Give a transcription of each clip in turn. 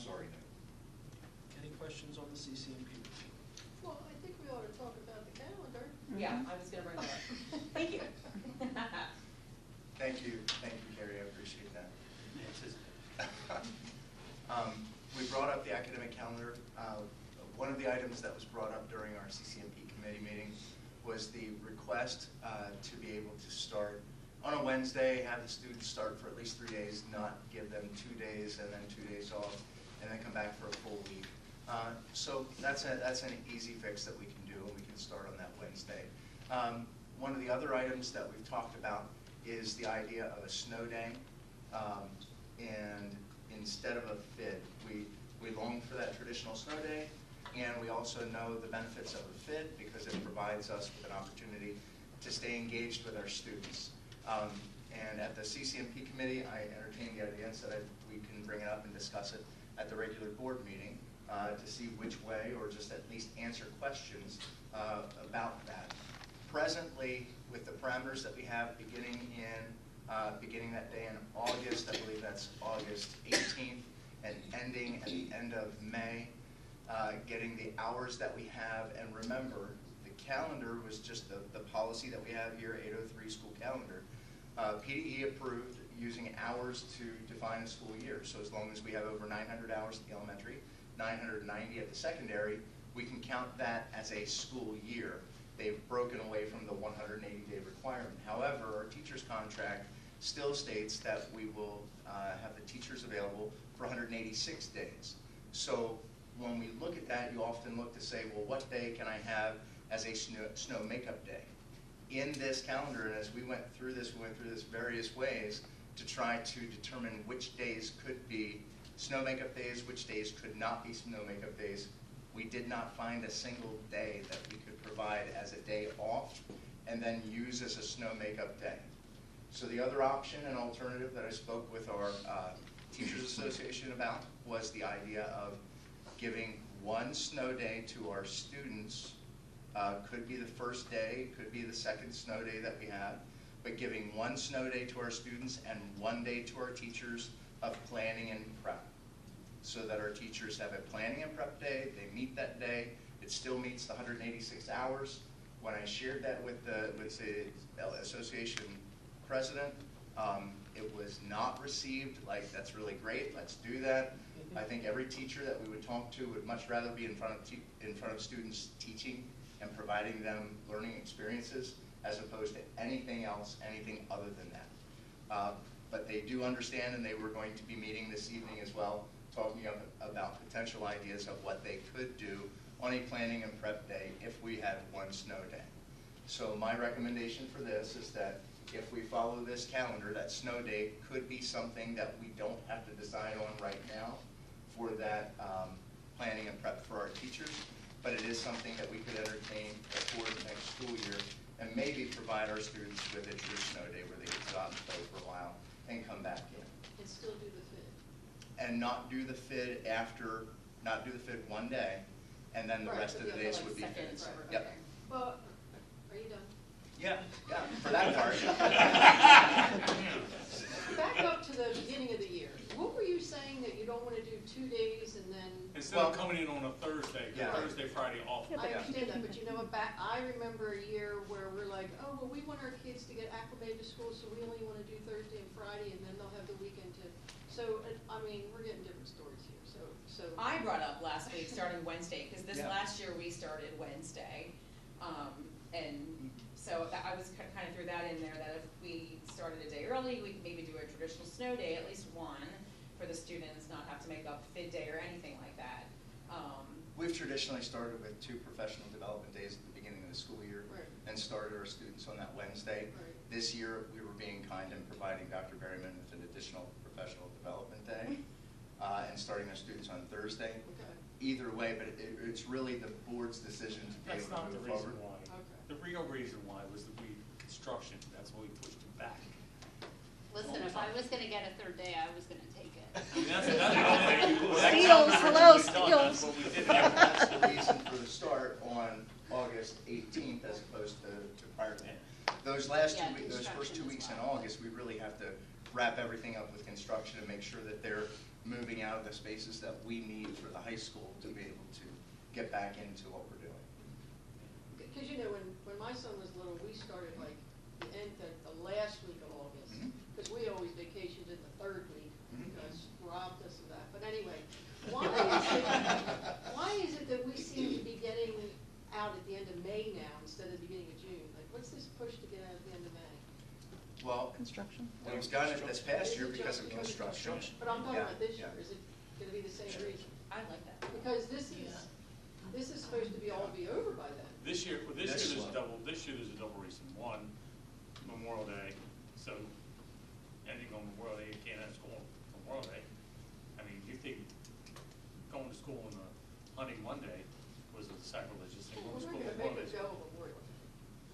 sorry, Nick. Any questions on the CCMP? Well, I think we ought to talk about the calendar. Yeah, I was going to bring that up. Thank you. Thank you, Carrie, I appreciate that. We brought up the academic calendar. One of the items that was brought up during our CCMP committee meeting was the request to be able to start on a Wednesday, have the students start for at least 3 days, not give them 2 days and then 2 days off, and then come back for a full week. So that's an easy fix that we can do, and we can start on that Wednesday. One of the other items that we've talked about is the idea of a snow day, and instead of a FID, we long for that traditional snow day, and we also know the benefits of a FID because it provides us with an opportunity to stay engaged with our students. And at the CCMP committee, I entertained the idea and said we can bring it up and discuss it at the regular board meeting to see which way, or just at least answer questions about that. Presently, with the parameters that we have beginning that day in August, I believe that's August 18th, and ending at the end of May, getting the hours that we have, and remember, the calendar was just the policy that we have here, 803 school calendar. PDE approved using hours to define a school year. So as long as we have over 900 hours at the elementary, 990 at the secondary, we can count that as a school year. They've broken away from the 180-day requirement. However, our teacher's contract still states that we will have the teachers available for 186 days. So when we look at that, you often look to say, well, what day can I have as a snow makeup day? In this calendar, and as we went through this various ways to try to determine which days could be snow makeup days, which days could not be snow makeup days. We did not find a single day that we could provide as a day off and then use as a snow makeup day. So the other option and alternative that I spoke with our Teachers Association about was the idea of giving one snow day to our students. Could be the first day, could be the second snow day that we have, but giving one snow day to our students and 1 day to our teachers of planning and prep, so that our teachers have a planning and prep day, they meet that day, it still meets the 186 hours. When I shared that with the association president, it was not received like, that's really great, let's do that. I think every teacher that we would talk to would much rather be in front of students teaching and providing them learning experiences as opposed to anything else, anything other than that. But they do understand, and they were going to be meeting this evening as well, talking about potential ideas of what they could do on a planning and prep day if we had one snow day. So my recommendation for this is that if we follow this calendar, that snow day could be something that we don't have to decide on right now for that planning and prep for our teachers, but it is something that we could entertain for the next school year and maybe provide our students with a true snow day where they could go out and play for a while and come back in. And still do the FID. And not do the FID after, not do the FID one day, and then the rest of the days would be FIDs. Yep. Well, are you done? Yeah, for that part. Back up to the beginning of the year. What were you saying that you don't want to do 2 days and then? Instead of coming in on a Thursday, Yeah. Thursday, Friday off. I understand that, but you know what, I remember a year where we're like, oh, well, we want our kids to get acclimated to school, so we only want to do Thursday and Friday, and then they'll have the weekend to, so, I mean, we're getting different stories here, so. I brought up last week starting Wednesday, because this Yeah. last year we started Wednesday. And so I was kind of threw that in there, that if we started a day early, we could maybe do a traditional snow day, at least one, for the students, not have to make up FID day or anything like that. We've traditionally started with 2 professional development days at the beginning of the school year, Right. and started our students on that Wednesday. Right. This year, we were being kind and providing Dr. Berryman with an additional professional development day, and starting our students on Thursday. Okay. Either way, but it's really the board's decision to be That's able to not the move reason forward. why. Okay. The real reason why was the construction. That's why we pushed it back. Listen, if I was gonna get a 3rd day, I was gonna take it. I mean, that's one thing. Steals, hello, That's steals. what we did. That's the reason for the start on August 18th as opposed to prior to that. Those last Yeah, 2 weeks, those first 2 construction as weeks in well. August, we really have to wrap everything up with construction and make sure that they're moving out of the spaces that we need for the high school to be able to get back into what we're doing. Because you know, when my son was little, we started like the last week of August, Mhm. because we always vacationed in the third week, Mhm. because Rob does that. But anyway, why is it that we seem to be getting out at the end of May now instead of the beginning of June? Like, what's this push to get out at the end of May? Well, Construction. we've done it this past Is year it because just of because construction. But I'm talking Yeah, about this yeah. year, is it gonna be the same reason? I like that. Because this is supposed to be all be over by then. This year, well, This there's a one. double, this year there's a double reason. One, Memorial Day, so ending on Memorial Day, you can't have school on Memorial Day. I mean, you think going to school on hunting Monday was a sacrilegious thing, going We're to not school gonna on make Memorial it Day. go on Memorial Day.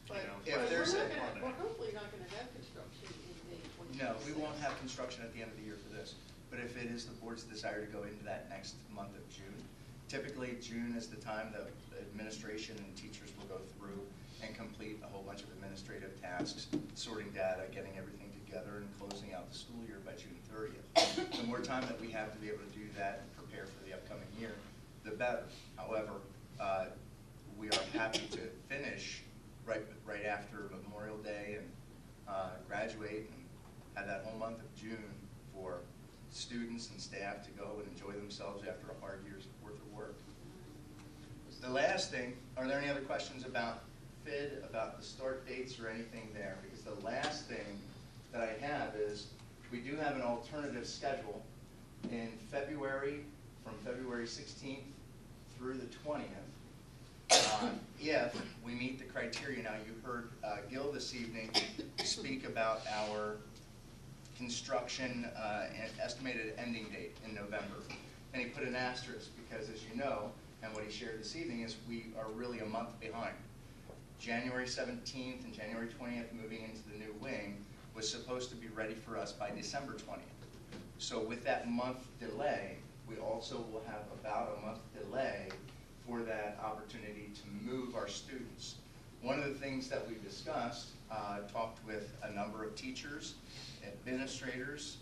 But know, If but there's we're a- not gonna, we're hopefully not gonna have construction in May 2026. No, we won't have construction at the end of the year for this, but if it is the board's desire to go into that next month of June, typically June is the time that administration and teachers will go through and complete a whole bunch of administrative tasks, sorting data, getting everything together, and closing out the school year by June 30th. The more time that we have to be able to do that and prepare for the upcoming year, the better. However, we are happy to finish right after Memorial Day and graduate and have that whole month of June for students and staff to go and enjoy themselves after a hard year's worth of work. The last thing, are there any other questions about FID, about the start dates or anything there? Because the last thing that I have is, we do have an alternative schedule in February, from February 16th through the 20th. If we meet the criteria. Now, you heard Gil this evening speak about our construction and estimated ending date in November. And he put an asterisk because, as you know, and what he shared this evening, is we are really a month behind. January 17th and January 20th, moving into the new wing, was supposed to be ready for us by December 20th. So with that month delay, we also will have about a month delay for that opportunity to move our students. One of the things that we discussed, talked with a number of teachers, administrators,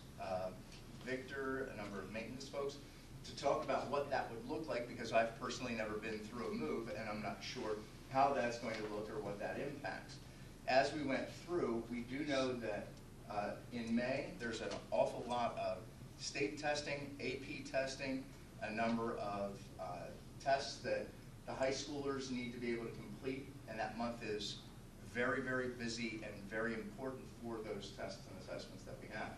Victor, a number of maintenance folks, to talk about what that would look like, because I've personally never been through a move and I'm not sure how that's going to look or what that impacts. As we went through, we do know that in May, there's an awful lot of state testing, AP testing, a number of tests that the high schoolers need to be able to complete, and that month is very, very busy and very important for those tests and assessments that we have.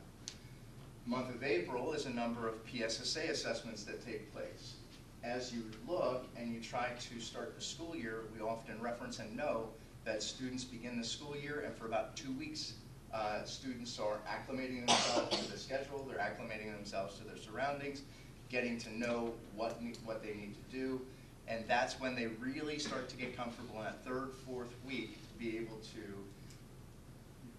Month of April is a number of PSSA assessments that take place. As you look and you try to start the school year, we often reference and know that students begin the school year, and for about 2 weeks, students are acclimating themselves to the schedule, they're acclimating themselves to their surroundings, getting to know what they need to do, and that's when they really start to get comfortable in that third, fourth week to be able to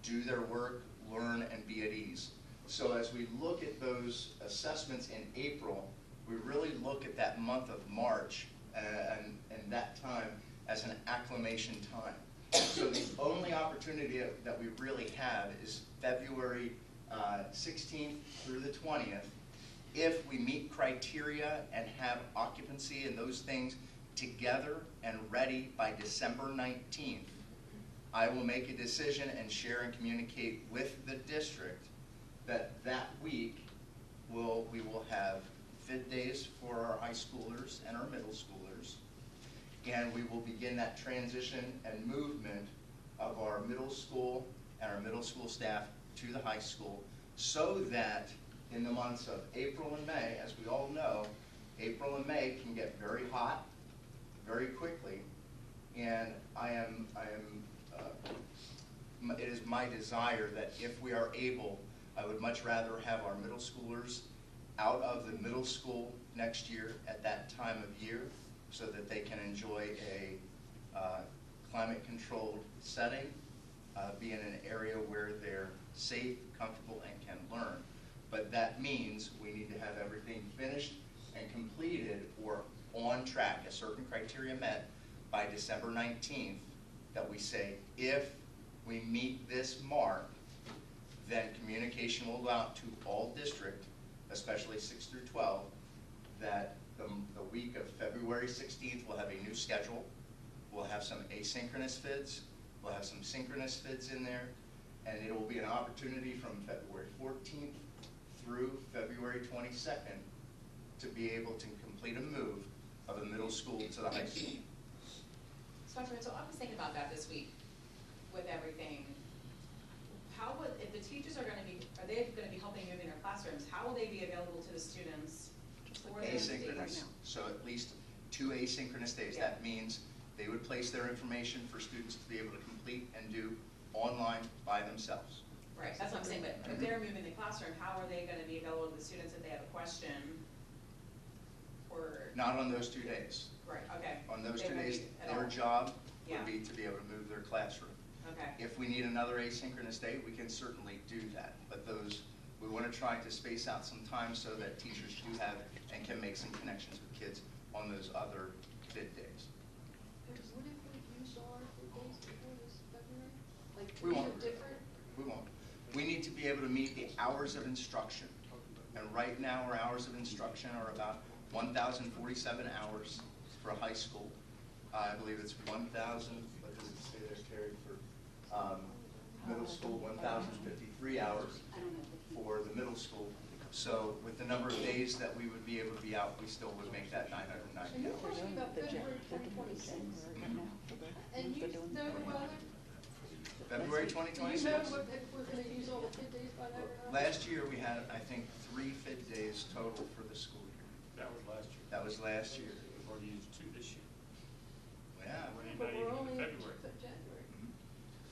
do their work, learn, and be at ease. So as we look at those assessments in April, we really look at that month of March and that time as an acclimation time. So the only opportunity that we really have is February 16th through the 20th. If we meet criteria and have occupancy and those things together and ready by December 19th, I will make a decision and share and communicate with the district that week we will have FID days for our high schoolers and our middle schoolers, and we will begin that transition and movement of our middle school and our middle school staff to the high school, so that in the months of April and May, as we all know, April and May can get very hot very quickly, and it is my desire that if we are able, I would much rather have our middle schoolers out of the middle school next year at that time of year, so that they can enjoy a climate-controlled setting, be in an area where they're safe, comfortable, and can learn. But that means we need to have everything finished and completed or on track, a certain criteria met, by December 19th, that we say, if we meet this mark, then communication will go out to all district especially 6 through 12, that the week of February 16th, we'll have a new schedule. We'll have some asynchronous FIDs. We'll have some synchronous FIDs in there. And it will be an opportunity from February 14th through February 22nd to be able to complete a move of the middle school to the high school. So I was thinking about that this week with everything. How would, if the teachers are they gonna be helping move in their classrooms, how will they be available to the students for those days? Asynchronous, so at least 2 asynchronous days. Yeah. That means they would place their information for students to be able to complete and do online by themselves. Right, that's what I'm saying, but if they're moving the classroom, how are they gonna be available to the students if they have a question? Or, Not on those 2 days. right, okay. On those They 2 won't days, be at their all. job Yeah. would be to be able to move their classroom. Okay, If we need another asynchronous day, we can certainly do that. But those, we want to try to space out some time so that teachers do have and can make some connections with kids on those other FID days. What if we use all our food days before this February? Like, We we won't. have different? We won't. We need to be able to meet the hours of instruction. And right now, our hours of instruction are about 1,047 hours for high school. I believe it's 1,000, what does it say there, Terry, for middle school, 1,053 hours for the middle school. So with the number of days that we would be able to be out, we still would make that 990 And you're hours. talking about February 2026? And you know the weather? February Do you know 2026? what, if we're gonna use all the FID days by then or not? Last year, we had, I think, 3 FID days total for the school year. That was last year. That was last year. We've already used 2 this year. Yeah. We're But not we're even only in in February. January.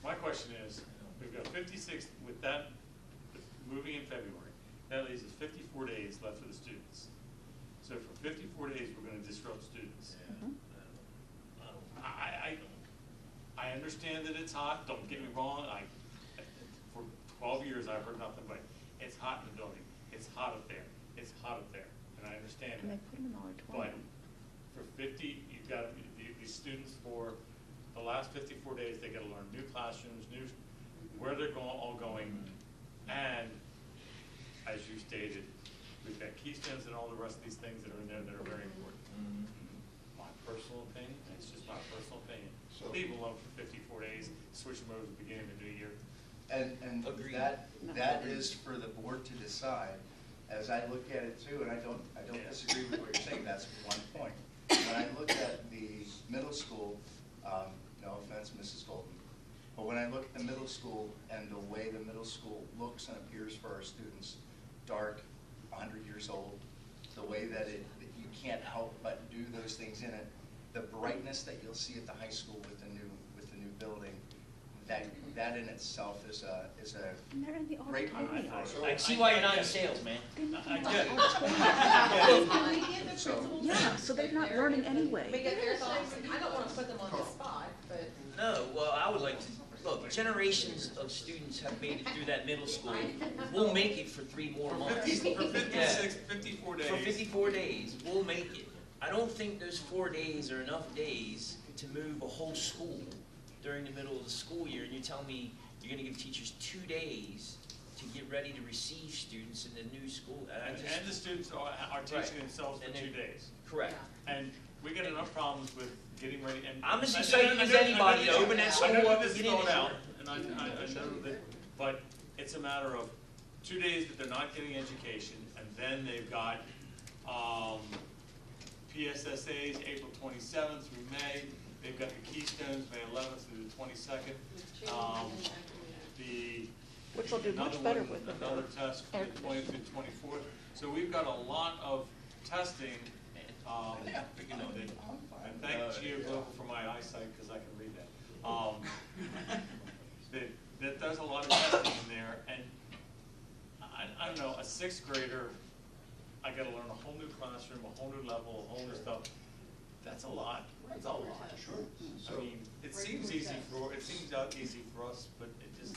My question is, we've got 56, with that, moving in February, that leaves us 54 days left for the students. So for 54 days, we're gonna disrupt students. I understand that it's hot, don't get me wrong, for 12 years, I've heard nothing but, it's hot in the building, it's hot up there, it's hot up there, and I understand And they that. put them in But R20. for 50, you've got, these students for the last 54 days, they gotta learn new classrooms, where they're all going, and, as you stated, we've got keystones and all the rest of these things that are in there that are very important. My personal opinion, it's just my personal opinion, So- leave them alone for 54 days, switch them over at the beginning of the new year. And Agreed. that is for the board to decide. As I look at it too, and I don't Yeah. disagree with what you're saying, that's one point. When I look at the middle school, no offense, Mrs. Golden, but when I look at the middle school and the way the middle school looks and appears for our students, dark, 100 years old, the way that that you can't help but do those things in it, the brightness that you'll see at the high school with the new building, that in itself is a And they're in the great move auditorium. for us. I see why you're not in sales, man. I get it. Can we get the So- principals? Yeah, so they're not learning anyway. We get their thoughts, and I don't wanna put them on the spot, but. No, well, I would like to, look, generations of students have made it through that middle school. We'll make it for 3 more For months. 54 days. For 54 days, we'll make it. I don't think those 4 days are enough days to move a whole school during the middle of the school year, and you tell me you're gonna give teachers 2 days to get ready to receive students in the new school. I And just- the students are teaching Right. themselves for And 2 they- days. Correct. And we got enough problems with getting ready and. I'm as I- excited I as know- anybody to I know open that this- school I know up this and is get in thrown there. out, and I know that, but it's a matter of 2 days that they're not getting education, and then they've got, PSSAs, April 27th through May, they've got the Keystones, May 11th through the 22nd. The. Which will do much another better one- with the Another test for air the 20th through 24th. So we've got a lot of testing, you know, and thank GeoGlobal for my eyesight, because I can read that. That does a lot of testing in there, and I don't know, a 6th grader, I gotta learn a whole new classroom, a whole new level, a whole new stuff. That's a lot. It's a lot. Sure. I mean, it seems easy easy for us, but it just,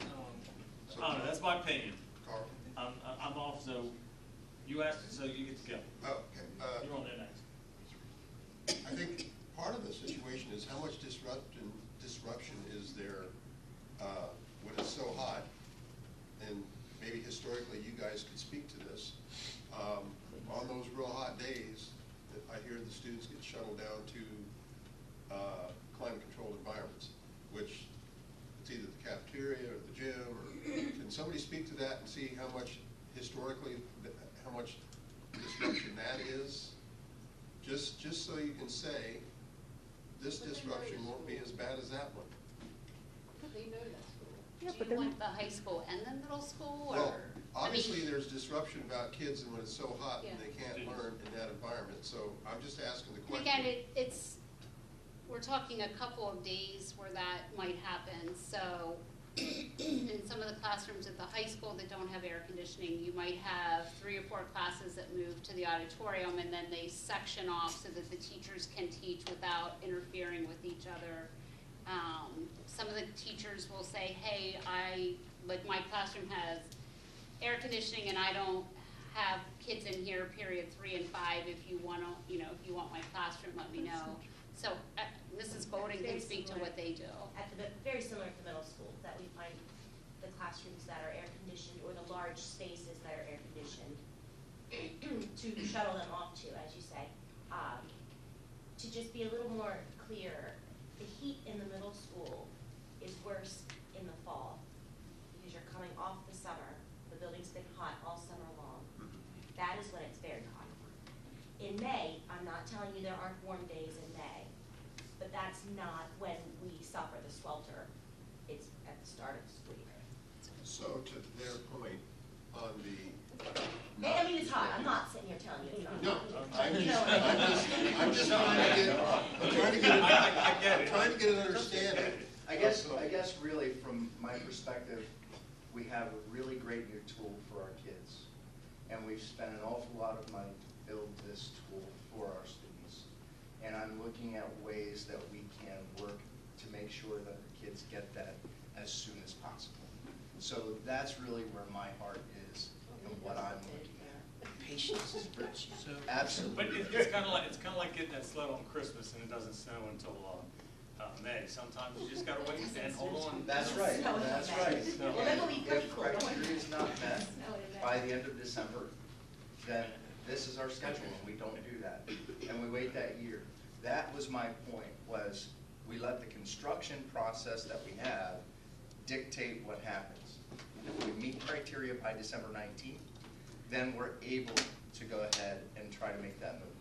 I don't know, that's my opinion. Carl? I'm off, so you asked, so you get to go. Oh, okay. You're on there next. I think part of the situation is how much disruption is there when it's so hot? And maybe historically, you guys gym, or can somebody speak to that and see how much historically, how much disruption that is? Just so you can say, this disruption won't be as bad as that one. They know that school. Yeah, Do but you then, want the high school and the middle school, or? Well, I mean, obviously, there's disruption about kids and when it's so hot and Yeah. they can't learn in that environment, so I'm just asking the And question. again, we're talking a couple of days where that might happen, so in some of the classrooms at the high school that don't have air conditioning, you might have 3 or 4 classes that move to the auditorium, and then they section off so that the teachers can teach without interfering with each other. Some of the teachers will say, hey, my classroom has air conditioning and I don't have kids in here, period 3 and 5, if you want my classroom, let me know. So, Mrs. Bowden can Very speak to similar. what they do. Very similar to middle school, that we find the classrooms that are air conditioned or the large spaces that are air conditioned to shuttle them off to, as you say. To just be a little more clear, the heat in the middle school is worse in the fall because you're coming off the summer. The building's been hot all summer long. That is when it's very hot. In May, I'm not telling you there aren't warm days in May, but that's not when we suffer the swelter. It's at the start of the school year. So to their point on the. I mean, it's hot. I'm not sitting here telling you it's not. No, hot. I'm just trying to get an understanding. I guess really from my perspective, we have a really great new tool for our kids. And we've spent an awful lot of money to build this tool for our students. And I'm looking at ways that we can work to make sure that the kids get that as soon as possible. So that's really where my heart is and what I'm looking at. Patience is virtue. So, Absolutely. But it's kind of like getting that sled on Christmas and it doesn't snow until May. Sometimes you just gotta wait and hold on. That's right, that's right. No. Well, that'll be pretty If cool. criteria is not met by the end of December, then this is our schedule and we don't do that. And we wait that year. That was my point, was we let the construction process that we have dictate what happens. If we meet criteria by December 19th, then we're able to go ahead and try to make that move.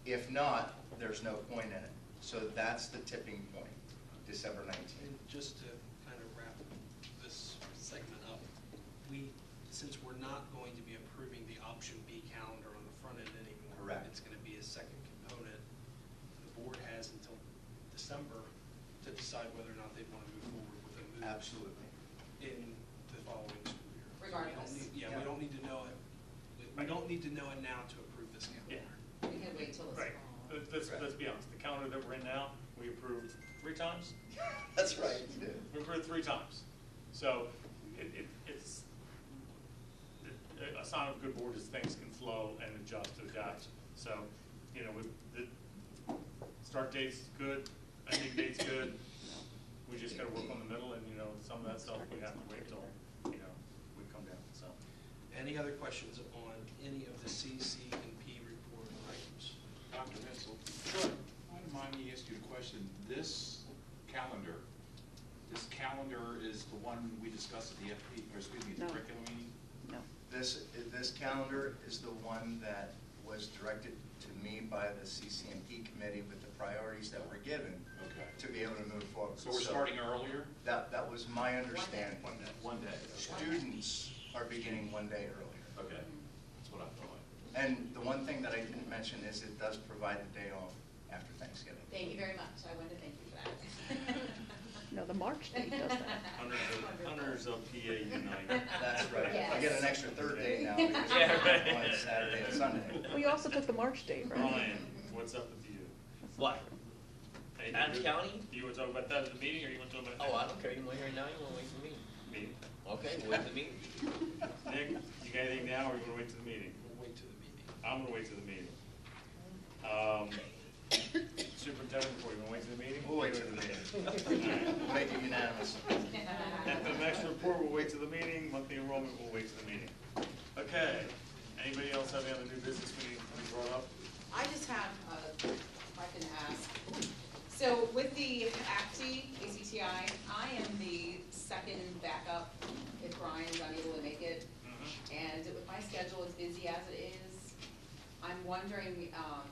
If not, there's no point in it. So that's the tipping point, December 19th. and just to kind of wrap this segment up, since we're not going to be approving the option B calendar on the front end anymore. Correct. It's going to be a second component. The board has until December to decide whether or not they want to move forward with a move. Absolutely. In the following school year. So we don't Regardless. need- Yeah, we Yeah. don't need to know it. We don't need to know it now to approve this calendar. Yeah. We can wait till it's Right. fall. Let's be honest, the calendar that we're in now, we approved 3 times? That's right, you did. We approved 3 times. So it's a sign of a good board is things can flow and adjust to adapt. So, the start date's good, ending date's good. We just gotta work on the middle and, some of that stuff we have to wait till, we come down, so. Any other questions on any of the CC&P report items? Dr. Hensel, would you mind me asking you a question? This calendar is the one we discussed at the No. curriculum meeting? no. This calendar is the one that was directed to me by the CCNP committee with the priorities that were given Okay. to be able to move forward. So we're starting earlier? That was my understanding. One day. Students are beginning 1 day earlier. Okay, that's what I thought. And the one thing that I didn't mention is it does provide the day off after Thanksgiving. Thank you very much. I wanted to thank you for that. No, the March date does that. Hunters of PA Unite. That's right. I get an extra third day now because Yeah, right. I'm on Saturday and Sunday. Well, you also took the March date, right? Ryan, what's up with you? That's not What? true. Anything Adams good? County? Do you want to talk about that at the meeting, or you want to talk about? Oh, I don't care. You want to hear it now? You want to wait for me? Meeting. Okay, wait for me. Nick, you got anything now, or you want to wait to the meeting? We'll wait to the meeting. I'm gonna wait to the meeting. Superintendent report, you wanna wait to the meeting? We'll wait to the meeting. We'll make it unanimous. And the next report, we'll wait to the meeting, monthly enrollment, we'll wait to the meeting. Okay, anybody else have any other new business we brought up? I just have, if I can ask, so with the ACTI, I am the second back up if Brian's unable to make it. And with my schedule as busy as it is, I'm wondering,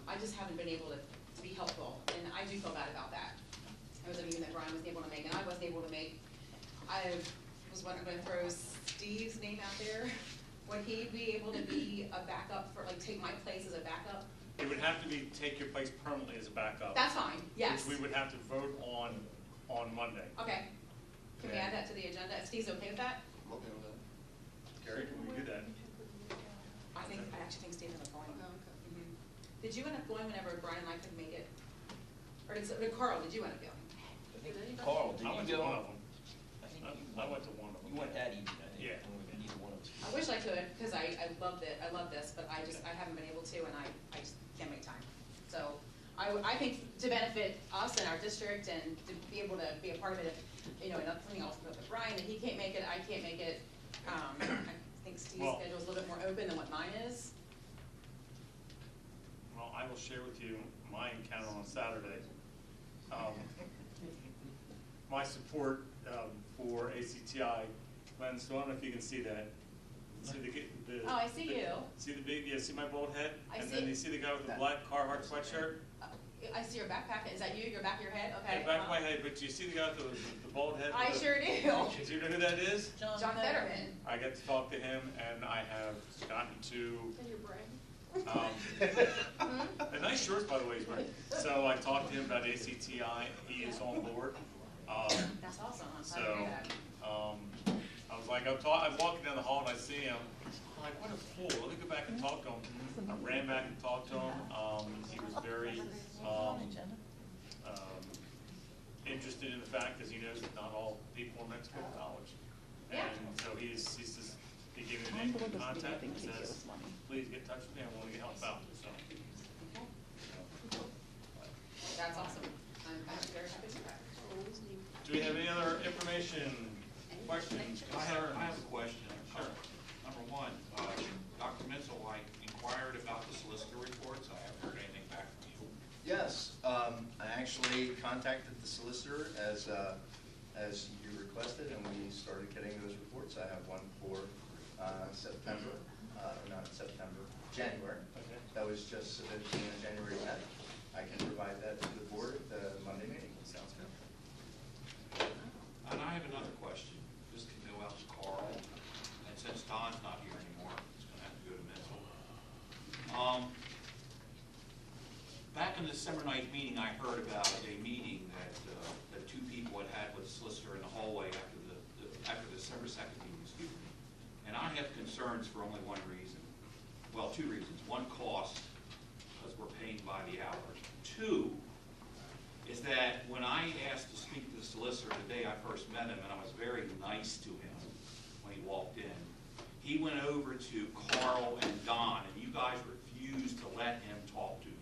I just haven't been able to be helpful, and I do feel bad about that. It was a meeting that Brian was able to make, and I wasn't able to make. I was wondering, I'm gonna throw Steve's name out there. Would he be able to be a backup for, like, take my place as a backup? It would have to be, take your place permanently as a backup. That's fine, yes. Which we would have to vote on Monday. Okay. Can we Yeah. add that to the agenda? If Steve's okay with that? I'm okay with that. Gary, can we do that? I actually think Steve has a point. Oh, okay. Mhm. Did you end up going whenever Brian and I couldn't make it? Or Carl, did you end up going? I think Carl, did I went you to go? one of them. I think I went to one of them. You went that evening, I think. Yeah. Neither one of us. I wish I could, because I love this, but I haven't been able to, and I just can't make time. So, I think to benefit us and our district and to be able to be a part of it, you know, and that's something else with Brian, and he can't make it, I can't make it. I think Steve's Well- schedule is a little bit more open than what mine is. Well, I will share with you my encounter on Saturday. My support for ACTI, Glenn, so I don't know if you can see that. See the Oh, I see you. See the big, yeah, see my bald head? I And see then it. you see the guy with the black Carhartt sweatshirt? I see your backpack, is that you, your back of your head? Okay. Yeah, back of my head, but you see the guy with the bald head? I with the- sure do. Do you know who that is? John Fetterman. I get to talk to him, and I have gotten to, And your brain? a nice shorts, by the way, he's wearing. So I talked to him about ACTI, he is on board. That's awesome, I'm glad to So, hear that. I was like, I'm walking down the hall and I see him, I'm like, what a fool, let me go back and talk to him. I ran back and talked to him, he was very, interested in the fact, because he knows that not all people are meant to go to college. Yeah. And so he's just, he gave me the I'm name the one of that's contact, leaving and to give says, us money. please get in touch with me, I want to help out, so. That's awesome. I'm very happy to hear that. Do we have any other information, questions? I have a question. Sure. Number one, Dr. Mitchell, I inquired about the solicitor reports. I haven't heard anything back from you. Yes, I actually contacted the solicitor as you requested, and we started getting those reports. I have one for September, not September, January. Okay. That was just submitted to me on January 10th. I can provide that to the board at the Monday meeting. Sounds good. And I have another question. This can go out to Carl, and since Don's not here anymore, it's gonna have to go to Mitchell. Back in the December 9th meeting, I heard about a meeting that two people had had with the solicitor in the hallway after the December 2nd meeting, excuse me. And I have concerns for only one reason. Well, two reasons. One, cost, because we're paying by the hour. Two, is that when I asked to speak to the solicitor the day I first met him, and I was very nice to him when he walked in, he went over to Carl and Don, and you guys refused to let him talk to me.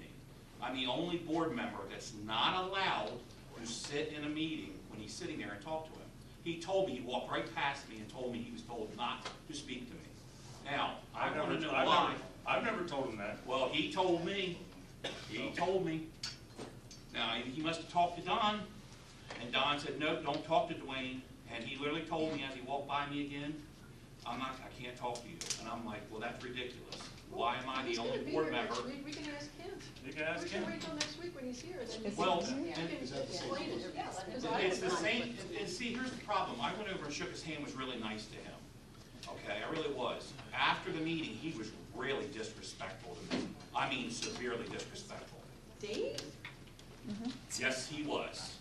I'm the only board member that's not allowed to sit in a meeting when he's sitting there and talk to him. He told me, he walked right past me and told me he was told not to speak to me. Now, I want to know why. I've never told him that. Well, he told me. He told me. Now, he must have talked to Don, and Don said, no, don't talk to Dwayne. And he literally told me as he walked by me again, I can't talk to you. And I'm like, well, that's ridiculous. Why am I the He's only gonna be board here member? next week. We can ask him. You can ask We him. should wait till next week when he's here, and then you Well, can, you and- can Is that the same explain it. solicitor? Yeah, because I It's the don't know. same, and see, here's the problem. I went over and shook his hand, was really nice to him. Okay, I really was. After the meeting, he was really disrespectful to me. I mean, severely disrespectful. Dave? Yes, he was.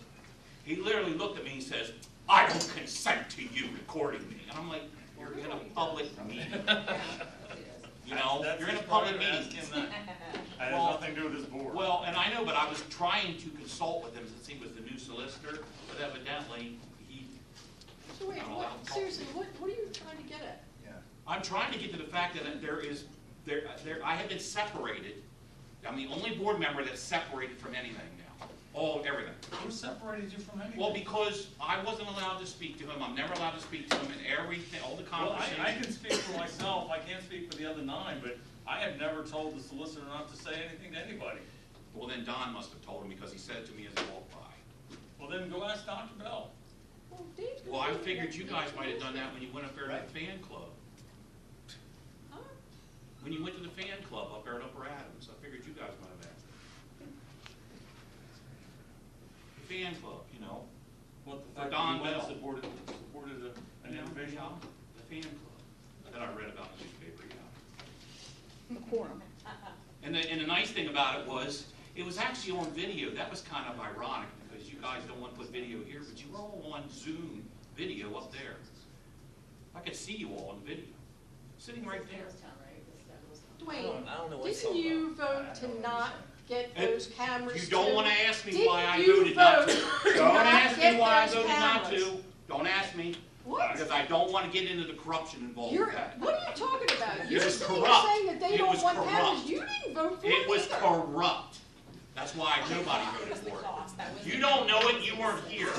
He literally looked at me and says, I don't consent to you recording me. And I'm like, you're in a public meeting. You know, That's you're in a his public brother, meeting. ask him that. That has Well- nothing to do with this board. Well, and I know, but I was trying to consult with him since he was the new solicitor, but evidently, he, So wait, I don't know, what, I'll talk to seriously, him. what are you trying to get at? Yeah. I'm trying to get to the fact that I have been separated. I'm the only board member that's separated from anything now, everything. Who separated you from anything? Well, because I wasn't allowed to speak to him, I'm never allowed to speak to him, and everything, all the Well, conversations. I can speak for myself, I can't speak for the other 9, but I have never told the solicitor not to say anything to anybody. Well, then Don must have told him, because he said it to me as he walked by. Well, then go ask Dr. Bell. Well, Dave's Well, I gonna be figured the you next guys might have done Wednesday. that when you went up there to the fan club. Huh? When you went to the fan club up there at Upper Adams, I figured you guys might have asked. The fan club, you know, What the For fact Don that you Bell. supported an you know, individual? the fan club that I read about in the newspaper, yeah. The quorum. And the nice thing about it was actually on video. That was kind of ironic because you guys don't want to put video here, but you were all on Zoom video up there. I could see you all on video, sitting right there. Dwayne, I don't know what it's didn't all you vote to not get those cameras? You don't too? want to ask me Didn't why I you voted not to. vote Don't not ask me get why I those voted not cameras? to. Don't ask me. What? Because I don't want to get into the corruption involved You're, with that. what are you talking about? It You're was sitting here corrupt. saying that they It don't was want corrupt. cameras. You didn't vote for it It was either. corrupt. That's why nobody voted for it. You don't know it, you weren't here.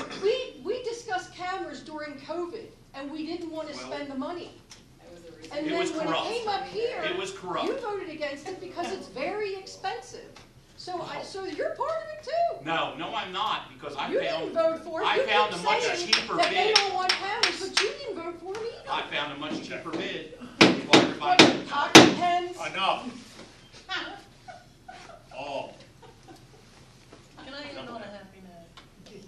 We discussed cameras during COVID, and we didn't want to Well, spend the money. That was the reason. And It then was when corrupt. it came up here, It was corrupt. you voted against it because it's very expensive. So so you're part of it too. No, I'm not, because I You didn't found, vote for it. I You found keep a much saying cheaper that they bid. don't want cameras, but you didn't vote for them either. I found a much cheaper bid. While What, everybody- pocket pens? Enough. All. Can I end on a happy note?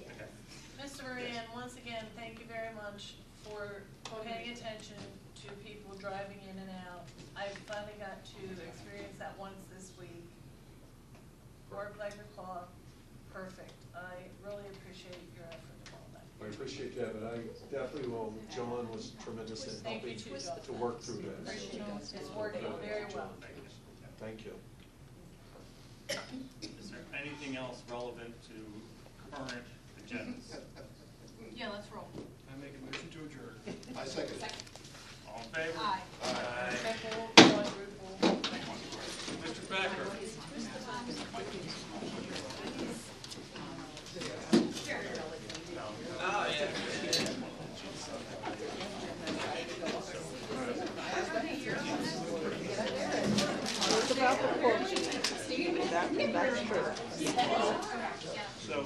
Mr. Moran, once again, thank you very much for paying attention to people driving in and out. I finally got to experience that once this week. Work like a clock, perfect. I really appreciate your effort and all that. I appreciate that, but I definitely will, John was tremendous in Thank you helping too, John. to work through this. Appreciate it. It's working very well. Thank you. Is there anything else relevant to current agendas? Yeah, let's roll. I make a motion to adjourn. I second it. All in favor? Aye. Aye. Second, quadruple. Mr. Becker? Oh, yeah. It's about the quorum. That's true. So.